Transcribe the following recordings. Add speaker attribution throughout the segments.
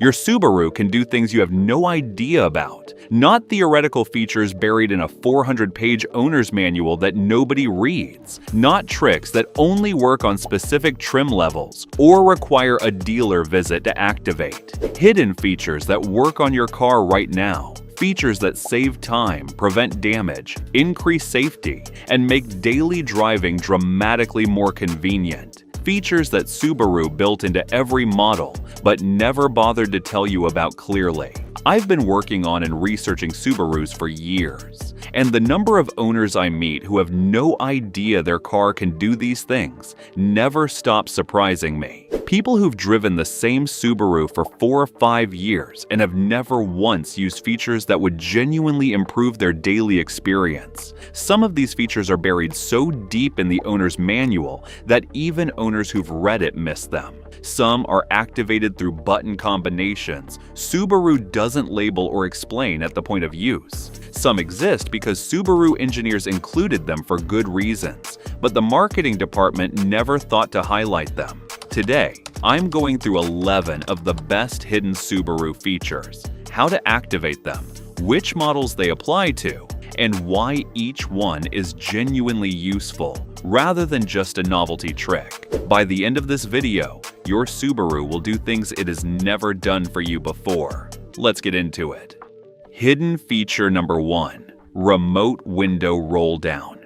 Speaker 1: Your Subaru can do things you have no idea about, not theoretical features buried in a 400-page owner's manual that nobody reads, not tricks that only work on specific trim levels or require a dealer visit to activate. Hidden features that work on your car right now. Features that save time, prevent damage, increase safety, and make daily driving dramatically more convenient. Features that Subaru built into every model, but never bothered to tell you about clearly. I've been working on and researching Subarus for years, and the number of owners I meet who have no idea their car can do these things never stops surprising me. People who've driven the same Subaru for 4 or 5 years and have never once used features that would genuinely improve their daily experience. Some of these features are buried so deep in the owner's manual that even owners who've read it miss them. Some are activated through button combinations Subaru doesn't label or explain at the point of use. Some exist because Subaru engineers included them for good reasons, but the marketing department never thought to highlight them. Today, I'm going through 11 of the best hidden Subaru features, how to activate them, which models they apply to, and why each one is genuinely useful rather than just a novelty trick. By the end of this video, your Subaru will do things it has never done for you before. Let's get into it. Hidden feature number 1, remote window roll down.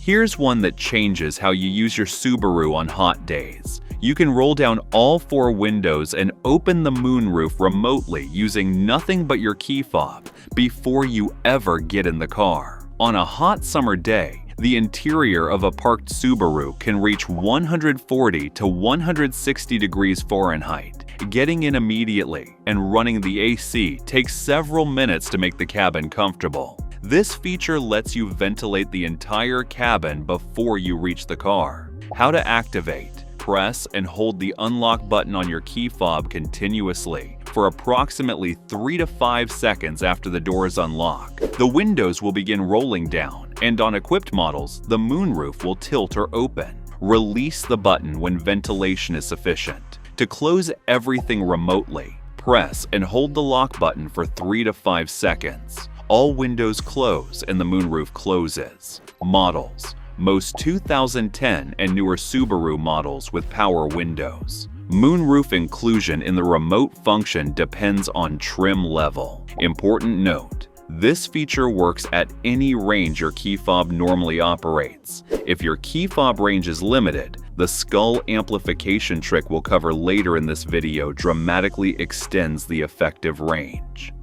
Speaker 1: Here's one that changes how you use your Subaru on hot days. You can roll down all 4 windows and open the moonroof remotely using nothing but your key fob before you ever get in the car. On a hot summer day, the interior of a parked Subaru can reach 140 to 160 degrees Fahrenheit. Getting in immediately and running the AC takes several minutes to make the cabin comfortable. This feature lets you ventilate the entire cabin before you reach the car. How to activate. Press and hold the unlock button on your key fob continuously for approximately 3 to 5 seconds after the door is unlocked. The windows will begin rolling down, and on equipped models, the moonroof will tilt or open. Release the button when ventilation is sufficient. To close everything remotely, press and hold the lock button for 3 to 5 seconds. All windows close and the moonroof closes. Models. Most 2010 and newer Subaru models with power windows. Moonroof inclusion in the remote function depends on trim level. Important note, this feature works at any range your key fob normally operates. If your key fob range is limited, the skull amplification trick we'll cover later in this video dramatically extends the effective range.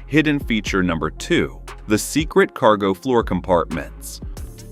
Speaker 1: Hidden feature number 2, the secret cargo floor compartments.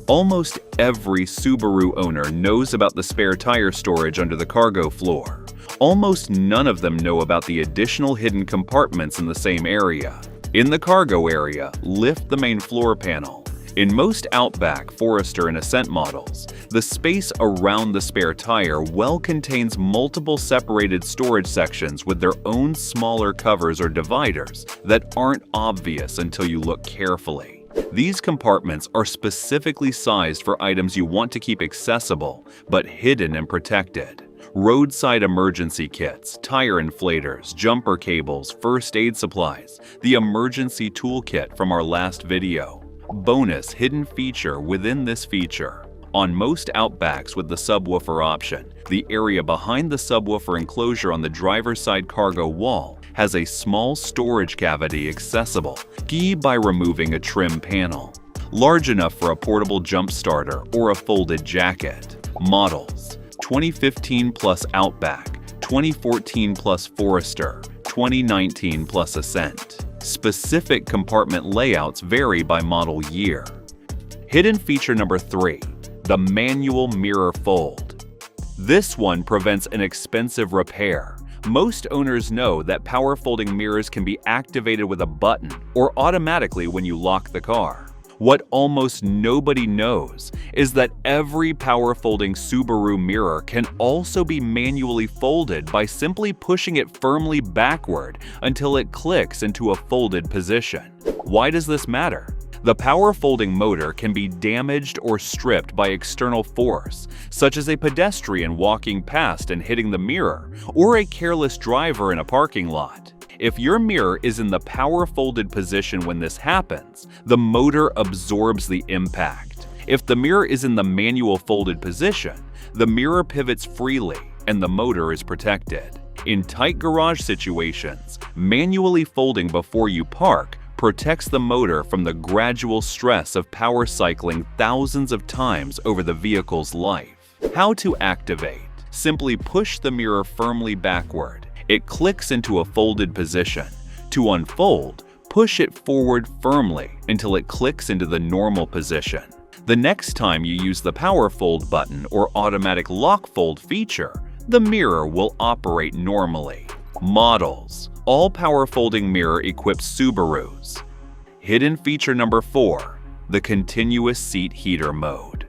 Speaker 1: Almost every Subaru owner knows about the spare tire storage under the cargo floor. Almost none of them know about the additional hidden compartments in the same area. In the cargo area, lift the main floor panel. In most Outback, Forester, and Ascent models, the space around the spare tire well contains multiple separated storage sections with their own smaller covers or dividers that aren't obvious until you look carefully. These compartments are specifically sized for items you want to keep accessible, but hidden and protected. Roadside emergency kits, tire inflators, jumper cables, first aid supplies, the emergency toolkit from our last video. Bonus hidden feature within this feature. On most Outbacks with the subwoofer option, the area behind the subwoofer enclosure on the driver's side cargo wall has a small storage cavity accessible by removing a trim panel, large enough for a portable jump starter or a folded jacket. Models: 2015 plus Outback, 2014 plus Forester, 2019 plus Ascent. Specific compartment layouts vary by model year. Hidden feature number 3, the manual mirror fold. This one prevents an expensive repair. Most owners know that power folding mirrors can be activated with a button or automatically when you lock the car. What almost nobody knows is that every power folding Subaru mirror can also be manually folded by simply pushing it firmly backward until it clicks into a folded position. Why does this matter? The power folding motor can be damaged or stripped by external force, such as a pedestrian walking past and hitting the mirror, or a careless driver in a parking lot. If your mirror is in the power folded position when this happens, the motor absorbs the impact. If the mirror is in the manual folded position, the mirror pivots freely and the motor is protected. In tight garage situations, manually folding before you park protects the motor from the gradual stress of power cycling thousands of times over the vehicle's life. How to activate? Simply push the mirror firmly backward. It clicks into a folded position. To unfold, push it forward firmly until it clicks into the normal position. The next time you use the power fold button or automatic lock fold feature, the mirror will operate normally. Models. All power folding mirror equips Subarus. Hidden feature number 4, the continuous seat heater mode.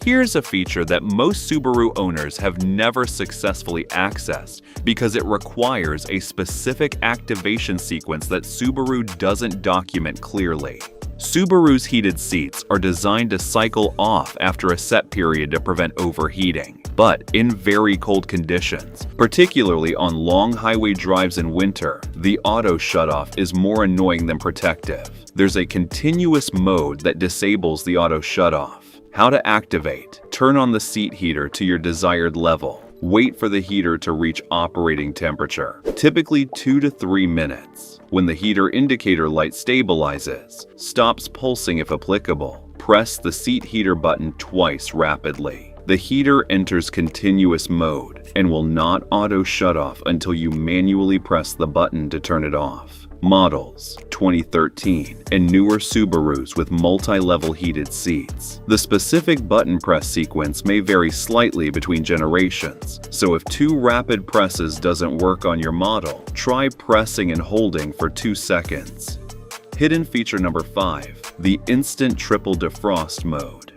Speaker 1: Here's a feature that most Subaru owners have never successfully accessed because it requires a specific activation sequence that Subaru doesn't document clearly. Subaru's heated seats are designed to cycle off after a set period to prevent overheating. But in very cold conditions, particularly on long highway drives in winter, the auto shutoff is more annoying than protective. There's a continuous mode that disables the auto shutoff. How to activate? Turn on the seat heater to your desired level. Wait for the heater to reach operating temperature, typically 2 to 3 minutes. When the heater indicator light stabilizes, stops pulsing if applicable, press the seat heater button twice rapidly. The heater enters continuous mode and will not auto shut off until you manually press the button to turn it off. Models 2013 and newer Subarus with multi-level heated seats. The specific button press sequence may vary slightly between generations, so if 2 rapid presses doesn't work on your model, try pressing and holding for 2 seconds. Hidden feature number 5, the instant triple defrost mode.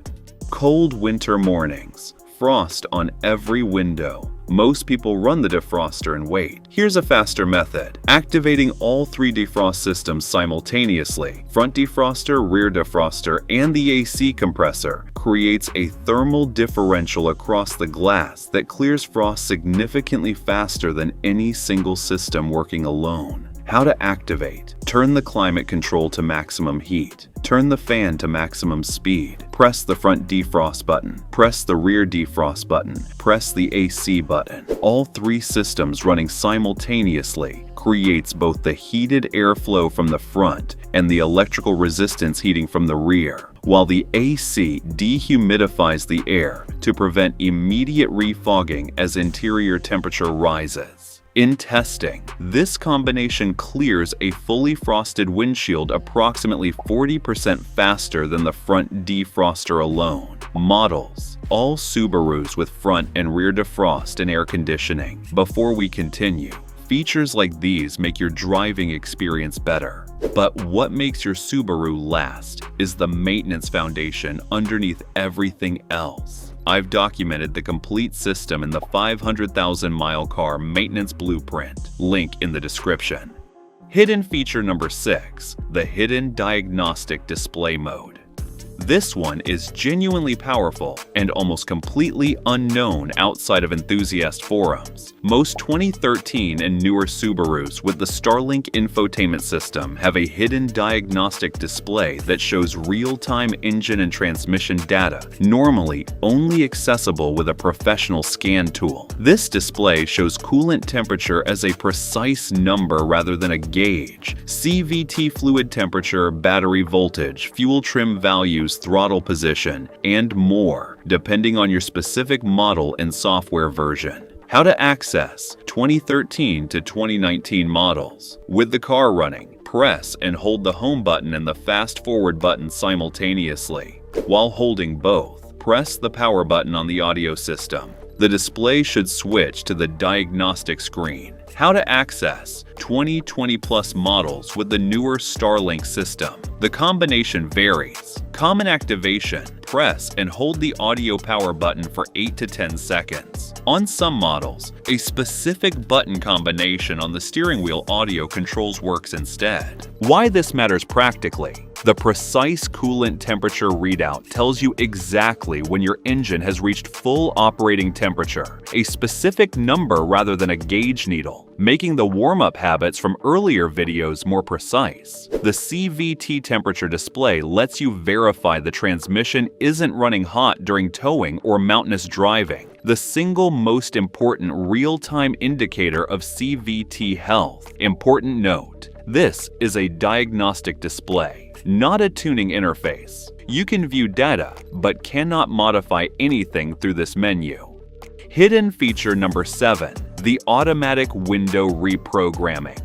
Speaker 1: Cold winter mornings, frost on every window. Most people run the defroster and wait. Here's a faster method. Activating all 3 defrost systems simultaneously, front defroster, rear defroster, and the AC compressor, creates a thermal differential across the glass that clears frost significantly faster than any single system working alone. How to activate? Turn the climate control to maximum heat. Turn the fan to maximum speed. Press the front defrost button. Press the rear defrost button. Press the AC button. All 3 systems running simultaneously creates both the heated airflow from the front and the electrical resistance heating from the rear, while the AC dehumidifies the air to prevent immediate refogging as interior temperature rises. In testing, this combination clears a fully frosted windshield approximately 40% faster than the front defroster alone. Models. All Subarus with front and rear defrost and air conditioning. Before we continue, features like these make your driving experience better. But what makes your Subaru last is the maintenance foundation underneath everything else. I've documented the complete system in the 500,000-mile car maintenance blueprint, link in the description. Hidden feature number 6, the hidden diagnostic display mode. This one is genuinely powerful and almost completely unknown outside of enthusiast forums. Most 2013 and newer Subarus with the Starlink infotainment system have a hidden diagnostic display that shows real-time engine and transmission data, normally only accessible with a professional scan tool. This display shows coolant temperature as a precise number rather than a gauge, CVT fluid temperature, battery voltage, fuel trim values, throttle position, and more, depending on your specific model and software version. How to access 2013 to 2019 models. With the car running, press and hold the home button and the fast forward button simultaneously. While holding both, press the power button on the audio system. The display should switch to the diagnostic screen. How to access 2020 plus models with the newer Starlink system. The combination varies. Common activation, press and hold the audio power button for 8 to 10 seconds. On some models, a specific button combination on the steering wheel audio controls works instead. Why this matters practically. The precise coolant temperature readout tells you exactly when your engine has reached full operating temperature, a specific number rather than a gauge needle, making the warm-up habits from earlier videos more precise. The CVT temperature display lets you verify the transmission isn't running hot during towing or mountainous driving, the single most important real-time indicator of CVT health. Important note: this is a diagnostic display, not a tuning interface. You can view data, but cannot modify anything through this menu. Hidden feature number 7, the automatic window reprogramming.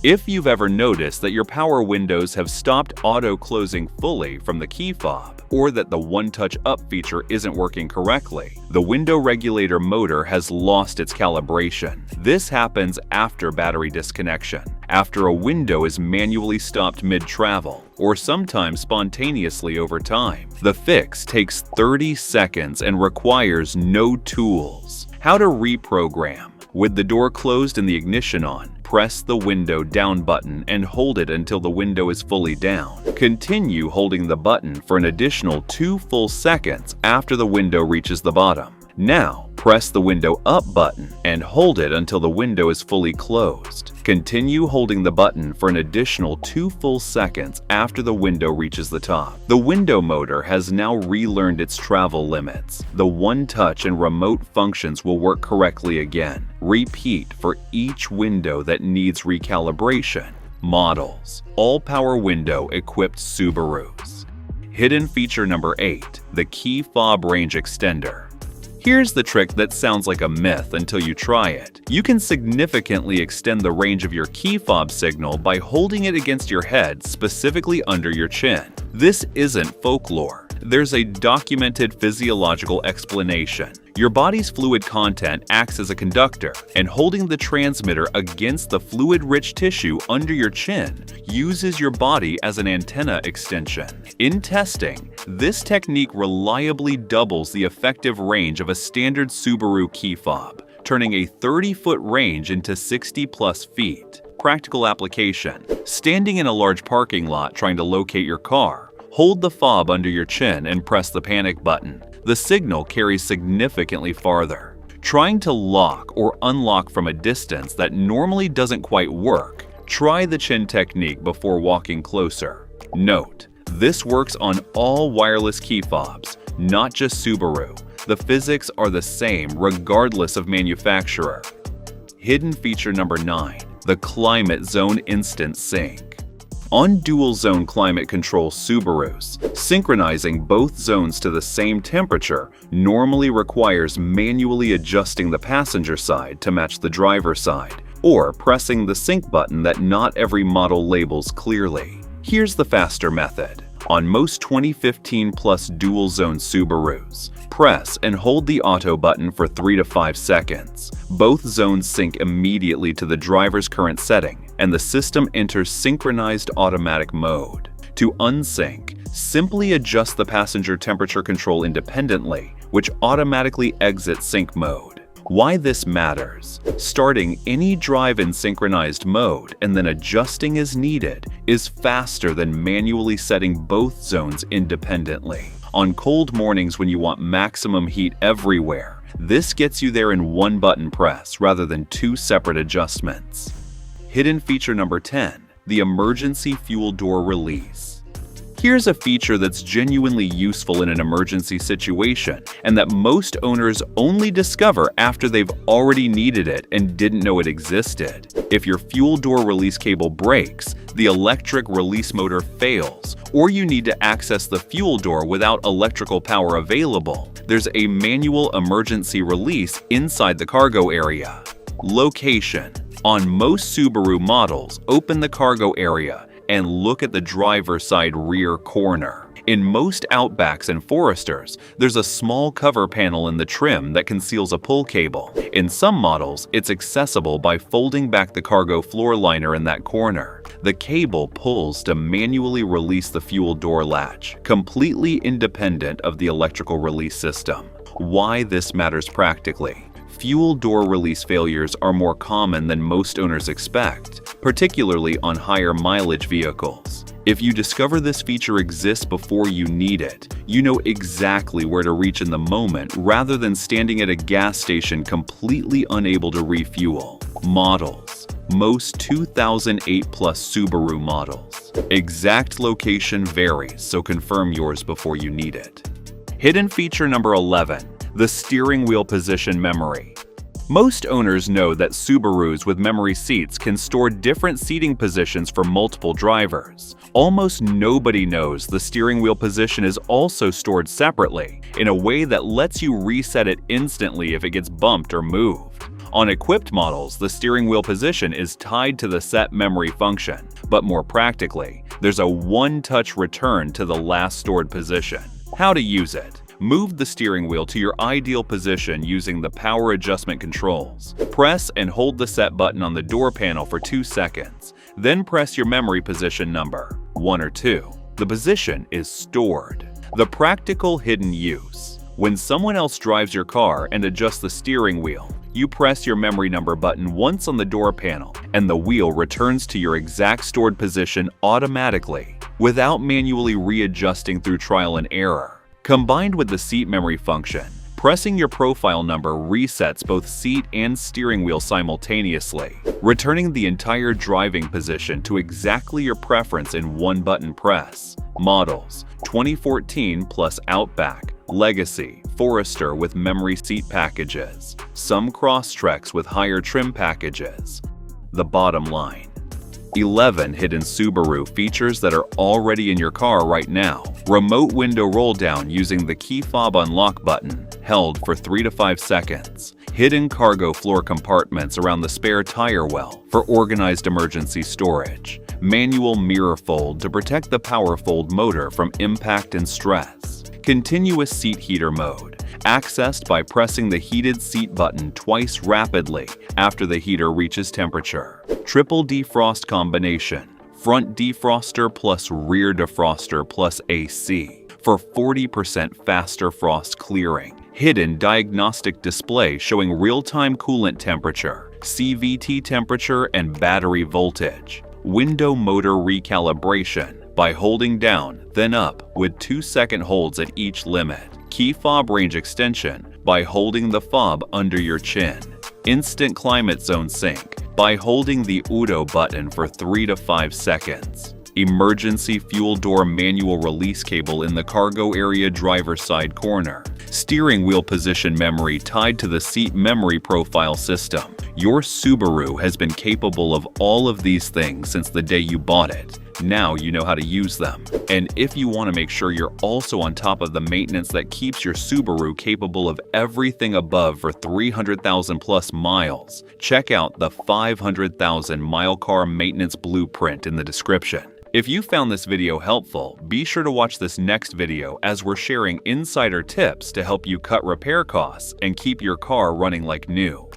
Speaker 1: If you've ever noticed that your power windows have stopped auto-closing fully from the key fob, or that the one-touch up feature isn't working correctly, the window regulator motor has lost its calibration. This happens after battery disconnection, after a window is manually stopped mid-travel, or sometimes spontaneously over time. The fix takes 30 seconds and requires no tools. How to reprogram. With the door closed and the ignition on, press the window down button and hold it until the window is fully down. Continue holding the button for an additional 2 full seconds after the window reaches the bottom. Now, press the window up button and hold it until the window is fully closed. Continue holding the button for an additional 2 full seconds after the window reaches the top. The window motor has now relearned its travel limits. The one-touch and remote functions will work correctly again. Repeat for each window that needs recalibration. Models: all-power window equipped Subarus. Hidden feature number 8, the key fob range extender. Here's the trick that sounds like a myth until you try it. You can significantly extend the range of your key fob signal by holding it against your head, specifically under your chin. This isn't folklore. There's a documented physiological explanation. Your body's fluid content acts as a conductor, and holding the transmitter against the fluid-rich tissue under your chin uses your body as an antenna extension. In testing, this technique reliably doubles the effective range of a standard Subaru key fob, turning a 30-foot range into 60+ feet. Practical application: standing in a large parking lot trying to locate your car, hold the fob under your chin and press the panic button. The signal carries significantly farther. Trying to lock or unlock from a distance that normally doesn't quite work, try the chin technique before walking closer. Note: this works on all wireless key fobs, not just Subaru. The physics are the same regardless of manufacturer. Hidden feature number 9, the climate zone instant sync. On dual-zone climate control Subarus, synchronizing both zones to the same temperature normally requires manually adjusting the passenger side to match the driver side, or pressing the sync button that not every model labels clearly. Here's the faster method. On most 2015+ dual-zone Subarus, press and hold the auto button for 3 to 5 seconds. Both zones sync immediately to the driver's current setting, and the system enters synchronized automatic mode. To unsync, simply adjust the passenger temperature control independently, which automatically exits sync mode. Why this matters: starting any drive in synchronized mode and then adjusting as needed is faster than manually setting both zones independently. On cold mornings when you want maximum heat everywhere, this gets you there in one button press rather than 2 separate adjustments. Hidden feature number 10, the emergency fuel door release. Here's a feature that's genuinely useful in an emergency situation, and that most owners only discover after they've already needed it and didn't know it existed. If your fuel door release cable breaks, the electric release motor fails, or you need to access the fuel door without electrical power available, there's a manual emergency release inside the cargo area. Location: on most Subaru models, open the cargo area and look at the driver's side rear corner. In most Outbacks and Foresters, there's a small cover panel in the trim that conceals a pull cable. In some models, it's accessible by folding back the cargo floor liner in that corner. The cable pulls to manually release the fuel door latch, completely independent of the electrical release system. Why this matters practically: fuel door release failures are more common than most owners expect, particularly on higher mileage vehicles. If you discover this feature exists before you need it, you know exactly where to reach in the moment rather than standing at a gas station completely unable to refuel. Models. Most 2008 plus Subaru models. Exact location varies, so confirm yours before you need it. Hidden feature number 11. The steering wheel position memory. Most owners know that Subarus with memory seats can store different seating positions for multiple drivers. Almost nobody knows the steering wheel position is also stored separately, in a way that lets you reset it instantly if it gets bumped or moved. On equipped models, the steering wheel position is tied to the set memory function, but more practically, there's a one-touch return to the last stored position. How to use it? Move the steering wheel to your ideal position using the power adjustment controls. Press and hold the set button on the door panel for 2 seconds. Then press your memory position number, 1 or 2. The position is stored. The practical hidden use. When someone else drives your car and adjusts the steering wheel, you press your memory number button once on the door panel, and the wheel returns to your exact stored position automatically, without manually readjusting through trial and error. Combined with the seat memory function, pressing your profile number resets both seat and steering wheel simultaneously, returning the entire driving position to exactly your preference in one button press. Models: 2014 plus Outback, Legacy, Forester with memory seat packages, some Crosstreks with higher trim packages. The bottom line. 11 hidden Subaru features that are already in your car right now. Remote window roll down using the key fob unlock button, held for 3 to 5 seconds. Hidden cargo floor compartments around the spare tire well for organized emergency storage. Manual mirror fold to protect the power fold motor from impact and stress. Continuous seat heater mode, accessed by pressing the heated seat button twice rapidly after the heater reaches temperature. Triple defrost combination, front defroster plus rear defroster plus AC for 40% faster frost clearing. Hidden diagnostic display showing real-time coolant temperature, CVT temperature, and battery voltage. Window motor recalibration by holding down, then up with 2-second holds at each limit. Key fob range extension by holding the fob under your chin. Instant climate zone sync by holding the Udo button for 3 to 5 seconds. Emergency fuel door manual release cable in the cargo area driver's side corner. Steering wheel position memory tied to the seat memory profile system. Your Subaru has been capable of all of these things since the day you bought it. Now you know how to use them. And if you want to make sure you're also on top of the maintenance that keeps your Subaru capable of everything above for 300,000 plus miles, check out the 500,000 mile car maintenance blueprint in the description. If you found this video helpful, be sure to watch this next video as we're sharing insider tips to help you cut repair costs and keep your car running like new.